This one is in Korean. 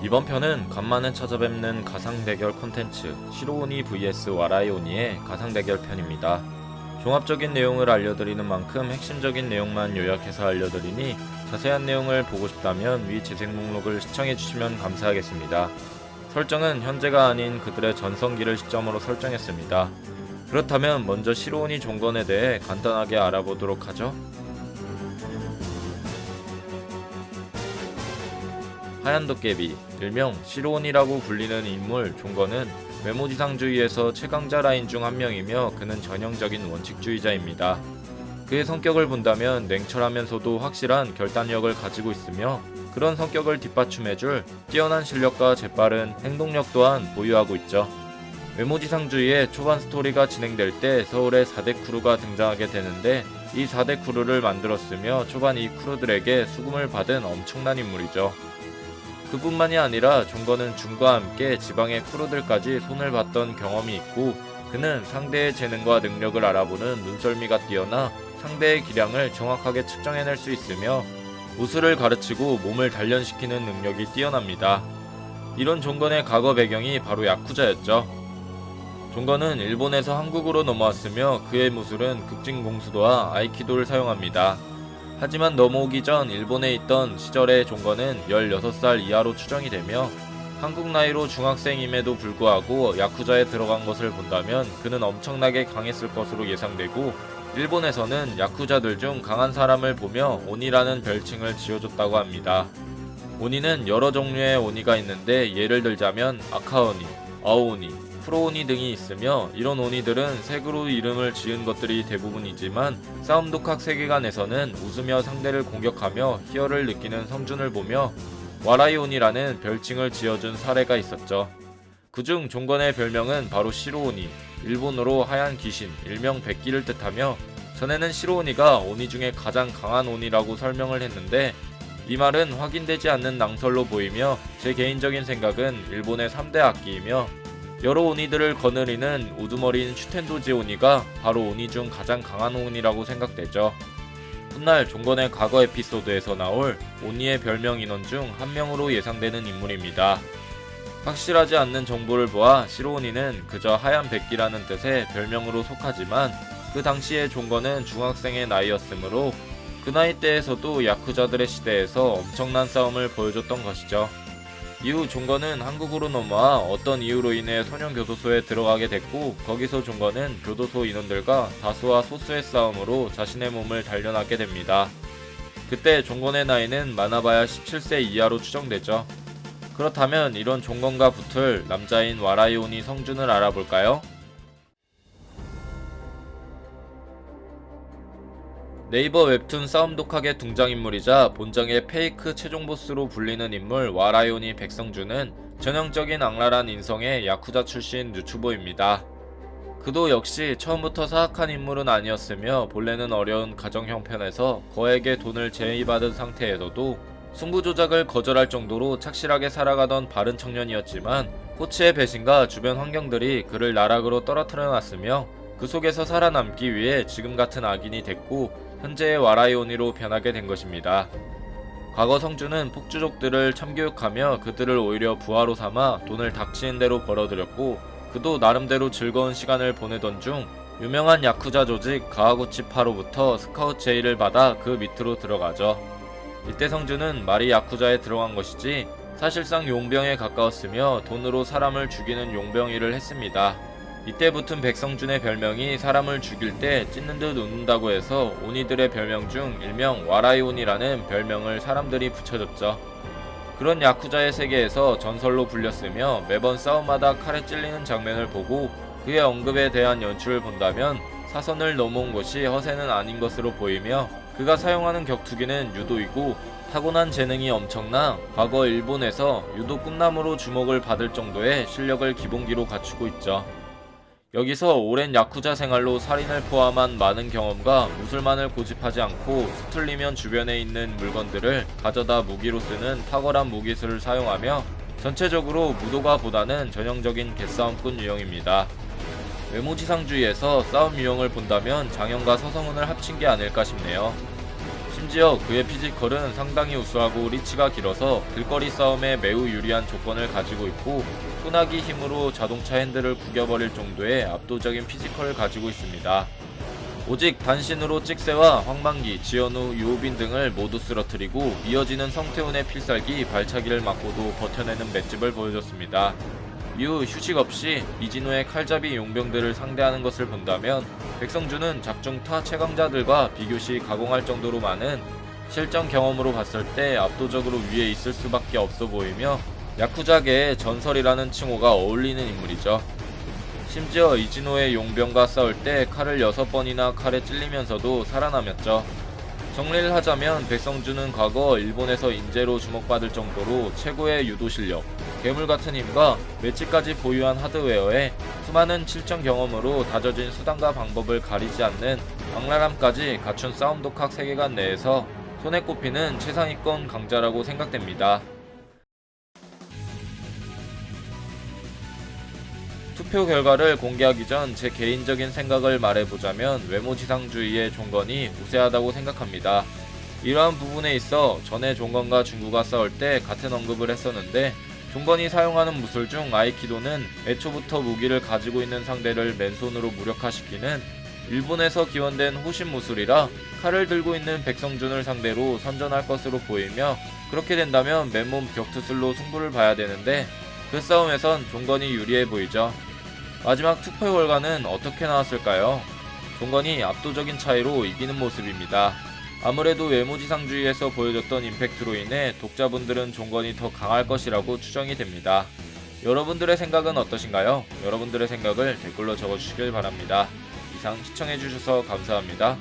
이번 편은 간만에 찾아뵙는 가상 대결 콘텐츠 시로우니 vs 와라이오니의 가상 대결 편입니다. 종합적인 내용을 알려드리는 만큼 핵심적인 내용만 요약해서 알려드리니 자세한 내용을 보고 싶다면 위 재생 목록을 시청해주시면 감사하겠습니다. 설정은 현재가 아닌 그들의 전성기를 시점으로 설정했습니다. 그렇다면 먼저 시로우니 종건에 대해 간단하게 알아보도록 하죠. 하얀도깨비, 일명 시로온이라고 불리는 인물 종건은 외모지상주의에서 최강자 라인 중 한 명이며 그는 전형적인 원칙주의자입니다. 그의 성격을 본다면 냉철하면서도 확실한 결단력을 가지고 있으며 그런 성격을 뒷받침해줄 뛰어난 실력과 재빠른 행동력 또한 보유하고 있죠. 외모지상주의의 초반 스토리가 진행될 때 서울에 4대 크루가 등장하게 되는데 이 4대 크루를 만들었으며 초반 이 크루들에게 수금을 받은 엄청난 인물이죠. 그뿐만이 아니라 종건은 준과 함께 지방의 크루들까지 손을 봤던 경험이 있고 그는 상대의 재능과 능력을 알아보는 눈썰미가 뛰어나 상대의 기량을 정확하게 측정해낼 수 있으며 무술을 가르치고 몸을 단련시키는 능력이 뛰어납니다. 이런 종건의 과거 배경이 바로 야쿠자였죠. 종건은 일본에서 한국으로 넘어왔으며 그의 무술은 극진공수도와 아이키도를 사용합니다. 하지만 넘어오기 전 일본에 있던 시절의 종건은 16살 이하로 추정이 되며 한국 나이로 중학생임에도 불구하고 야쿠자에 들어간 것을 본다면 그는 엄청나게 강했을 것으로 예상되고 일본에서는 야쿠자들 중 강한 사람을 보며 오니라는 별칭을 지어줬다고 합니다. 오니는 여러 종류의 오니가 있는데 예를 들자면 아카오니, 아오오니, 프로오니 등이 있으며 이런 오니들은 색으로 이름을 지은 것들이 대부분이지만 싸움 독학 세계관에서는 웃으며 상대를 공격하며 희열을 느끼는 성준을 보며 와라이오니라는 별칭을 지어준 사례가 있었죠. 그중 종건의 별명은 바로 시로오니, 일본어로 하얀 귀신, 일명 백기를 뜻하며 전에는 시로오니가 오니 중에 가장 강한 오니라고 설명을 했는데 이 말은 확인되지 않는 낭설로 보이며 제 개인적인 생각은 일본의 3대 악기이며 여러 오니들을 거느리는 우두머리인 슈텐도지 오니가 바로 오니 중 가장 강한 오니라고 생각되죠. 훗날 종건의 과거 에피소드에서 나올 오니의 별명 인원 중 한 명으로 예상되는 인물입니다. 확실하지 않는 정보를 보아 시로오니는 그저 하얀 백기라는 뜻의 별명으로 속하지만 그 당시의 종건은 중학생의 나이였으므로 그 나이대에서도 야쿠자들의 시대에서 엄청난 싸움을 보여줬던 것이죠. 이후 종건은 한국으로 넘어와 어떤 이유로 인해 소년교도소에 들어가게 됐고 거기서 종건은 교도소 인원들과 다수와 소수의 싸움으로 자신의 몸을 단련하게 됩니다. 그때 종건의 나이는 많아봐야 17세 이하로 추정되죠. 그렇다면 이런 종건과 붙을 남자인 와라이오니 성준을 알아볼까요? 네이버 웹툰 싸움 독학의 등장인물이자 본작의 페이크 최종 보스로 불리는 인물 와라이오니 백성준은 전형적인 악랄한 인성의 야쿠자 출신 유튜버입니다. 그도 역시 처음부터 사악한 인물은 아니었으며 본래는 어려운 가정 형편에서 거액의 돈을 제의받은 상태에서도 승부 조작을 거절할 정도로 착실하게 살아가던 바른 청년이었지만 코치의 배신과 주변 환경들이 그를 나락으로 떨어뜨려 놨으며 그 속에서 살아남기 위해 지금 같은 악인이 됐고 현재의 와라이오니로 변하게 된 것입니다. 과거 성준은 폭주족들을 참교육하며 그들을 오히려 부하로 삼아 돈을 닥치는 대로 벌어들였고 그도 나름대로 즐거운 시간을 보내던 중 유명한 야쿠자 조직 가와구치파로부터 스카우트 제의를 받아 그 밑으로 들어가죠. 이때 성준은 말이 야쿠자에 들어간 것이지 사실상 용병에 가까웠으며 돈으로 사람을 죽이는 용병 일을 했습니다. 이때 붙은 백성준의 별명이 사람을 죽일 때 찢는 듯 웃는다고 해서 오니들의 별명 중 일명 와라이오니라는 별명을 사람들이 붙여줬죠. 그런 야쿠자의 세계에서 전설로 불렸으며 매번 싸움마다 칼에 찔리는 장면을 보고 그의 언급에 대한 연출을 본다면 사선을 넘어온 것이 허세는 아닌 것으로 보이며 그가 사용하는 격투기는 유도이고 타고난 재능이 엄청나 과거 일본에서 유도 꿈나무로 주목을 받을 정도의 실력을 기본기로 갖추고 있죠. 여기서 오랜 야쿠자 생활로 살인을 포함한 많은 경험과 무술만을 고집하지 않고 수틀리면 주변에 있는 물건들을 가져다 무기로 쓰는 탁월한 무기술을 사용하며 전체적으로 무도가보다는 전형적인 개싸움꾼 유형입니다. 외모지상주의에서 싸움 유형을 본다면 장현과 서성훈을 합친 게 아닐까 싶네요. 심지어 그의 피지컬은 상당히 우수하고 리치가 길어서 들거리 싸움에 매우 유리한 조건을 가지고 있고 소나기 힘으로 자동차 핸들을 구겨버릴 정도의 압도적인 피지컬을 가지고 있습니다. 오직 단신으로 찍새와 황만기, 지현우, 유호빈 등을 모두 쓰러뜨리고 이어지는 성태훈의 필살기 발차기를 맞고도 버텨내는 맷집을 보여줬습니다. 이후 휴식 없이 이진호의 칼잡이 용병들을 상대하는 것을 본다면 백성준은 작중 타 최강자들과 비교시 가공할 정도로 많은 실전 경험으로 봤을 때 압도적으로 위에 있을 수밖에 없어 보이며 야쿠자계의 전설이라는 칭호가 어울리는 인물이죠. 심지어 이진호의 용병과 싸울 때 칼을 6번이나 칼에 찔리면서도 살아남았죠. 정리를 하자면 백성준은 과거 일본에서 인재로 주목받을 정도로 최고의 유도 실력, 괴물같은 힘과 맷집까지 보유한 하드웨어에 수많은 실전 경험으로 다져진 수단과 방법을 가리지 않는 악랄함까지 갖춘 싸움 독학 세계관 내에서 손에 꼽히는 최상위권 강자라고 생각됩니다. 투표 결과를 공개하기 전 제 개인적인 생각을 말해보자면 외모지상주의의 종건이 우세하다고 생각합니다. 이러한 부분에 있어 전에 종건과 중구가 싸울 때 같은 언급을 했었는데 종건이 사용하는 무술 중 아이키도는 애초부터 무기를 가지고 있는 상대를 맨손으로 무력화시키는 일본에서 기원된 호신 무술이라 칼을 들고 있는 백성준을 상대로 선전할 것으로 보이며 그렇게 된다면 맨몸 격투술로 승부를 봐야 되는데 그 싸움에선 종건이 유리해 보이죠. 마지막 투표 결과는 어떻게 나왔을까요? 종건이 압도적인 차이로 이기는 모습입니다. 아무래도 외모지상주의에서 보여줬던 임팩트로 인해 독자분들은 종건이 더 강할 것이라고 추정이 됩니다. 여러분들의 생각은 어떠신가요? 여러분들의 생각을 댓글로 적어주시길 바랍니다. 이상 시청해주셔서 감사합니다.